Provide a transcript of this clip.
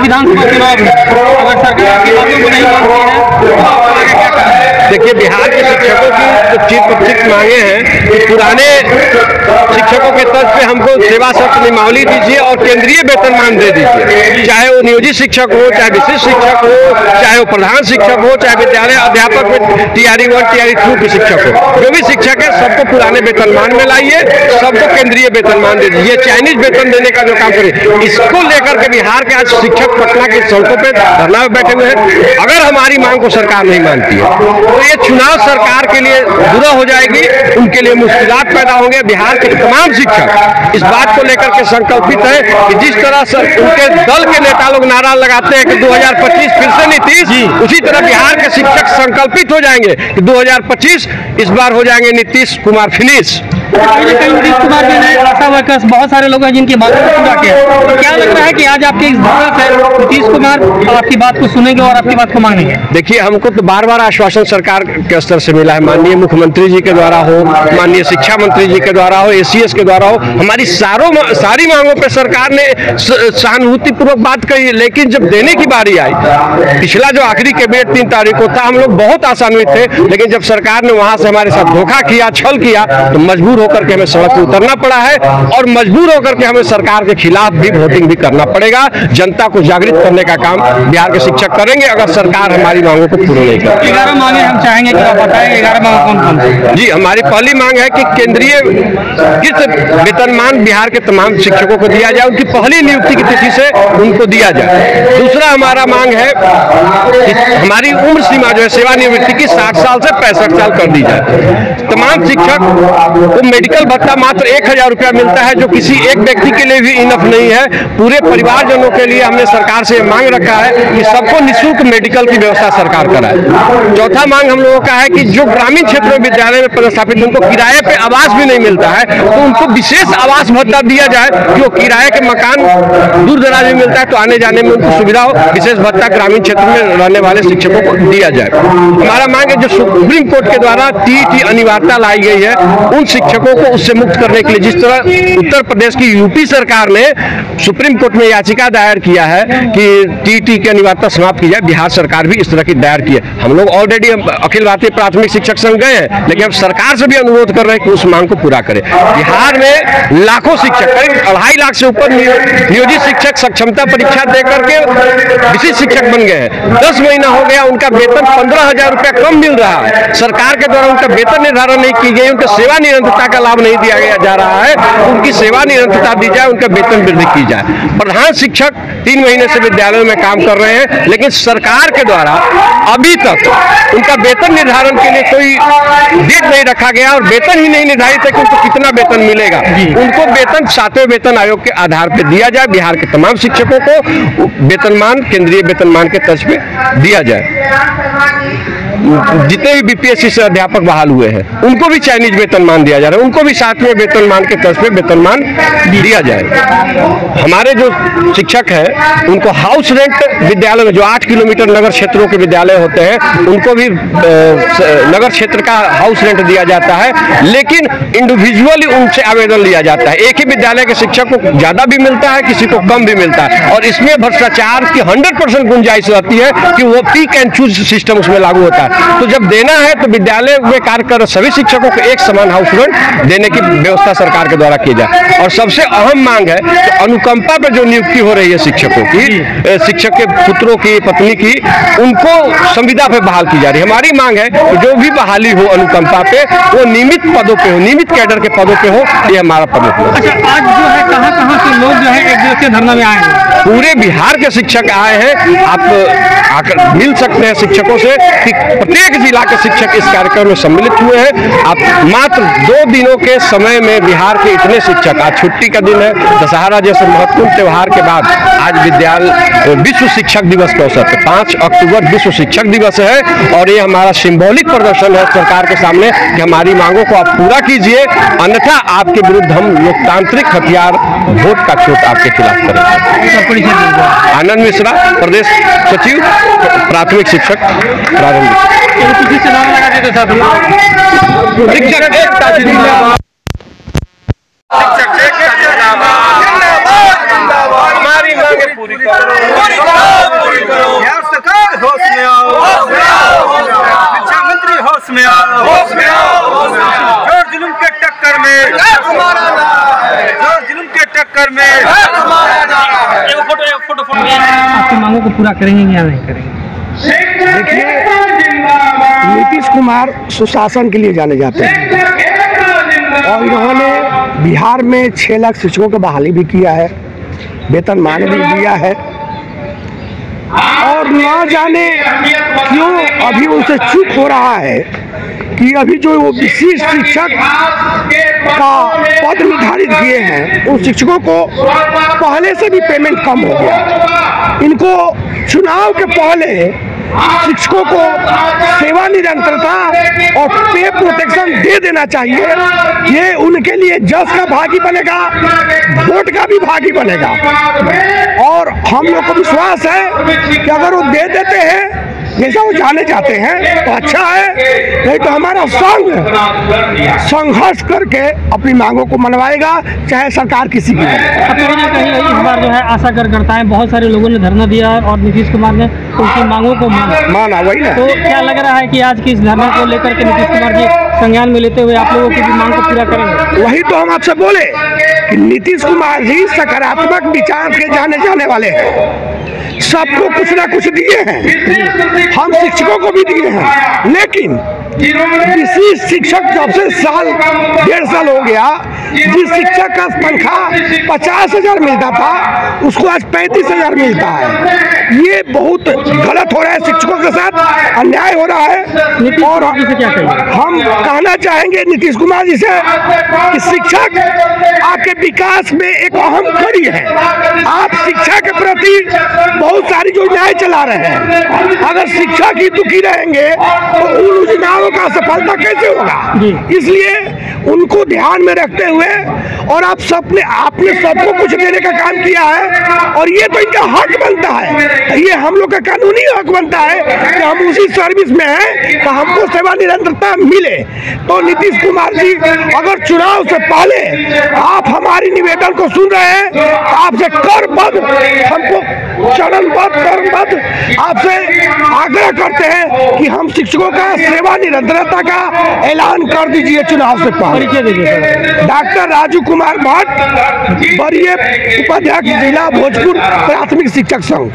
विधानसभा चुनाव है, अगर सरकार आपकी बातों को नहीं मानती है तो आप आगे क्या करेंगे? देखिए, बिहार के शिक्षकों की जो चीज प्रत्यक्ष मांगे हैं कि पुराने शिक्षकों के तर्ज पे हमको सेवा शर्त नियमावली दीजिए और केंद्रीय वेतनमान दे दीजिए, चाहे वो नियोजित शिक्षक हो, चाहे विशिष्ट शिक्षक हो, चाहे वो प्रधान शिक्षक हो, चाहे विद्यालय अध्यापक में TRE 1 TRE 2 के शिक्षक हो, जो भी शिक्षक है सबको पुराने वेतनमान में लाइए, सबको केंद्रीय वेतनमान दे दीजिए, चाइनीज वेतन देने का जो काम करिए। इसको लेकर के बिहार के आज शिक्षक पटना की सड़कों पे धरना में बैठे हुए हैं। अगर हमारी मांग को सरकार नहीं मानती है तो ये चुनाव सरकार के लिए बुरा हो जाएगी, उनके लिए मुश्किलात पैदा होंगे। बिहार के तमाम शिक्षक इस बात को लेकर के संकल्पित है कि जिस तरह से उनके दल के नेता लोग नारा लगाते हैं कि 2025 फिर से नीतीश, उसी तरह बिहार के शिक्षक संकल्पित हो जाएंगे कि 2025 इस बार हो जाएंगे नीतीश कुमार फिनिश। नीतीश कुमार भी ने आशा वर्कर्स बहुत सारे लोग हैं जिनकी बातों को पूरा किया, तो क्या लग रहा है कि आज आपके इस धरना से नीतीश कुमार आपकी बात को सुनेंगे और आपकी बात को मानेंगे? देखिए, हमको तो बार बार आश्वासन सरकार के स्तर से मिला है, माननीय मुख्यमंत्री जी के द्वारा हो, माननीय शिक्षा मंत्री जी के द्वारा हो, ACS के द्वारा हो, हमारी सारी मांगों पे सरकार ने सहानुभूतिपूर्वक बात कही। लेकिन जब देने की बारी आई, पिछला जो आखिरी कैबिनेट 3 तारीख को था, हम लोग बहुत आशान्वित थे, लेकिन जब सरकार ने वहां से हमारे साथ धोखा किया, छल किया, तो मजबूर होकर के हमें सड़क पर उतरना पड़ा है और मजबूर होकर के हमें सरकार के खिलाफ भी वोटिंग भी करना पड़ेगा। जनता को जागृत करने का काम बिहार के शिक्षक करेंगे अगर सरकार हमारी मांगों को पूरा नहीं करती। 11 मांगे हम चाहेंगे कि आप बताएं, 11 मांगे कौन कौन सी? जी, हमारी पहली मांग है कि केंद्रीय वेतनमान बिहार के तमाम शिक्षकों को दिया जाए, उनकी पहली नियुक्ति की तिथि से उनको दिया जाए। दूसरा हमारा मांग है कि हमारी उम्र सीमा जो है सेवानिवृत्ति की 60 साल से 65 साल कर दी जाए। तमाम शिक्षक को मेडिकल भत्ता मात्र 1000 रुपया मिलता है, जो किसी एक व्यक्ति के लिए भी इनफ नहीं है। पूरे परिवारजनों के लिए हमने सरकार से मांग रखा है कि सबको निःशुल्क मेडिकल की व्यवस्था सरकार कराए। चौथा मांग हम लोगों का है कि जो ग्रामीण क्षेत्रों में विद्यालय में पदस्थापित उनको किराए पे आवास भी नहीं मिलता है, तो उनको विशेष आवास भत्ता दिया जाए कि वो किराए के मकान दूर दराज में मिलता है तो आने जाने में उनको सुविधा हो, विशेष भत्ता ग्रामीण क्षेत्र में रहने वाले शिक्षकों को दिया जाए। हमारा मांग है जो सुप्रीम कोर्ट के द्वारा TET अनिवार्यता लाई गई है, उन शिक्षकों को उससे मुक्त करने के लिए, जिस तरह उत्तर प्रदेश की UP सरकार ने सुप्रीम कोर्ट में याचिका दायर किया है कि TET की अनिवार्यता समाप्त की जाए, बिहार सरकार भी इस तरह की दायर की है। हम लोग ऑलरेडी अखिल भारतीय प्राथमिक शिक्षक संघ गए हैं, लेकिन हम सरकार से भी अनुरोध कर रहे हैं कि उस मांग को पूरा करें। बिहार में लाखों शिक्षक, करीब 2.5 लाख से ऊपर नियोजित शिक्षक सक्षमता परीक्षा देकर के विशिष्ट शिक्षक बन गए हैं। 10 महीना हो गया, उनका वेतन 15,000 रुपया कम मिल रहा है। सरकार के द्वारा उनका वेतन निर्धारण नहीं की गई, उनका सेवा निरंतरता का लाभ नहीं दिया जा रहा है। उनकी सेवा निरंतरता दी जाए, उनका वेतन वृद्धि की जाए। प्रधान शिक्षक 3 महीने से विद्यालयों में काम कर रहे हैं, लेकिन सरकार के द्वारा अभी तक उनका वेतन निर्धारण के लिए कोई डेट नहीं रखा गया और वेतन ही नहीं निर्धारित है कि उनको कितना वेतन मिलेगा। उनको वेतन 7वें वेतन आयोग के आधार पर दिया जाए। बिहार के तमाम शिक्षकों को वेतनमान केंद्रीय वेतनमान के तर्ज पे दिया जाए। जितने भी BPSC से अध्यापक बहाल हुए हैं उनको भी चाइनीज वेतनमान दिया जा रहा है, उनको भी 7वें वेतनमान के तर्ज पे वेतनमान दिया जाए। हमारे जो शिक्षक हैं उनको हाउस रेंट विद्यालय में, जो 8 किलोमीटर नगर क्षेत्रों के विद्यालय होते हैं, उनको भी नगर क्षेत्र का हाउस रेंट दिया जाता है, लेकिन इंडिविजुअली उनसे आवेदन लिया जाता है। एक ही विद्यालय के शिक्षक को ज्यादा भी मिलता है, किसी को कम भी मिलता है, और इसमें भ्रष्टाचार की 100% गुंजाइश रहती है कि वो पिक एंड चूज सिस्टम उसमें लागू होता है। तो जब देना है तो विद्यालय में कार्य कर सभी शिक्षकों को एक समान हाउस रेंट देने की व्यवस्था सरकार के द्वारा की जाए। और सबसे अहम मांग है तो अनुकंपा पर जो नियुक्ति हो रही है शिक्षकों की, शिक्षक के पुत्रों की, पत्नी की, उनको संविदा पे बहाल की जा रही है। हमारी मांग है कि जो भी बहाली हो अनुकंपा पे, वो नियमित पदों पे हो, नियमित कैडर के पदों पे हो। ये हमारा प्रमुख है। अच्छा, आज जो है कहाँ से लोग जो है एक दिवसीय धरना में आए हैं? पूरे बिहार के शिक्षक आए हैं। आप आकर मिल सकते हैं शिक्षकों से कि प्रत्येक जिला के शिक्षक इस कार्यक्रम में सम्मिलित हुए हैं। आप मात्र 2 दिनों के समय में बिहार के इतने शिक्षक, आज छुट्टी का दिन है, दशहरा जैसे महत्वपूर्ण त्योहार के बाद आज विश्व शिक्षक दिवस के अवसर पर 5 अक्टूबर विश्व शिक्षक दिवस है, और ये हमारा सिंबॉलिक प्रदर्शन है सरकार के सामने कि हमारी मांगों को आप पूरा कीजिए, अन्यथा आपके विरुद्ध हम लोकतांत्रिक हथियार वोट का चोट आपके खिलाफ करेंगे। आनंद मिश्रा, प्रदेश सचिव, प्राथमिक शिक्षक, प्रारंभिक शिक्षक। हमारी मांगे पूरी करो। सरकार होश में आओ, शिक्षा मंत्री होश में आओ, जोर जुल्म के टक्कर में, जोर जुल्म के टक्कर में। आपकी मांगों को पूरा करेंगे या नहीं करेंगे? देखिए, नीतीश कुमार सुशासन के लिए जाने जाते हैं और इन्होंने बिहार में 6 लाख शिक्षकों की बहाली भी किया है, वेतनमान भी दिया है और न जाने क्यों अभी उनसे चूक हो रहा है कि अभी जो वो विशेष शिक्षक का पद निर्धारित किए हैं उन शिक्षकों को पहले से भी पेमेंट कम हो गया। इनको चुनाव के पहले शिक्षकों को सेवा निरंतरता और पे प्रोटेक्शन दे देना चाहिए। ये उनके लिए जस का भागी बनेगा, वोट का भी भागी बनेगा और हम लोग को विश्वास है कि अगर वो दे देते हैं जैसा वो जाने जाते हैं तो अच्छा है, नहीं तो हमारा संघर्ष करके अपनी मांगों को मनवाएगा, चाहे सरकार किसी की। कहीं ना कहीं इस बार जो है आशा कार्यकर्ता है, बहुत सारे लोगों ने धरना दिया है और नीतीश कुमार ने उनकी मांगों को माना वही ना। तो क्या लग रहा है कि आज की इस धरना को लेकर के नीतीश कुमार जी संज्ञान में लेते हुए आप लोगों की भी मांग को पूरा करेंगे? वही तो हम आपसे बोले कि नीतीश कुमार जी सकारात्मक विचार के जाने वाले हैं, सबको कुछ ना कुछ दिए हैं, हम शिक्षकों को भी दिए हैं, लेकिन किसी शिक्षक जब से 1.5 साल हो गया, जिस शिक्षक का तनख्वाह 50,000 मिलता था उसको आज 35,000 मिलता है। ये बहुत गलत हो रहा है, शिक्षकों के साथ अन्याय हो रहा है और हम कहना चाहेंगे नीतीश कुमार जी से कि शिक्षक आपके विकास में एक अहम कड़ी है। आप शिक्षा के प्रति बहुत सारी योजनाएं चला रहे हैं, अगर शिक्षक ही दुखी रहेंगे तो उन योजनाओं का सफलता कैसे होगा? इसलिए उनको ध्यान में रखते हुए और आपने सबको कुछ देने का काम किया है और ये तो इनका हक बनता है, ये हम लोग का कानूनी हक बनता है कि हम उसी सर्विस में हैं तो हमको सेवा निरंतरता मिले। तो नीतीश कुमार जी, अगर चुनाव से पहले आप हमारी निवेदन को सुन रहे हैं तो आपसे करबद्ध, हमको चरणबद्ध कर्मबद्ध आपसे आग्रह करते हैं कि हम शिक्षकों का सेवा निरंतरता का ऐलान कर दीजिए चुनाव से पहले। डॉक्टर राजू कुमार भट्ट, वरीय उपाध्यक्ष जिला भोजपुर प्राथमिक शिक्षक संघ।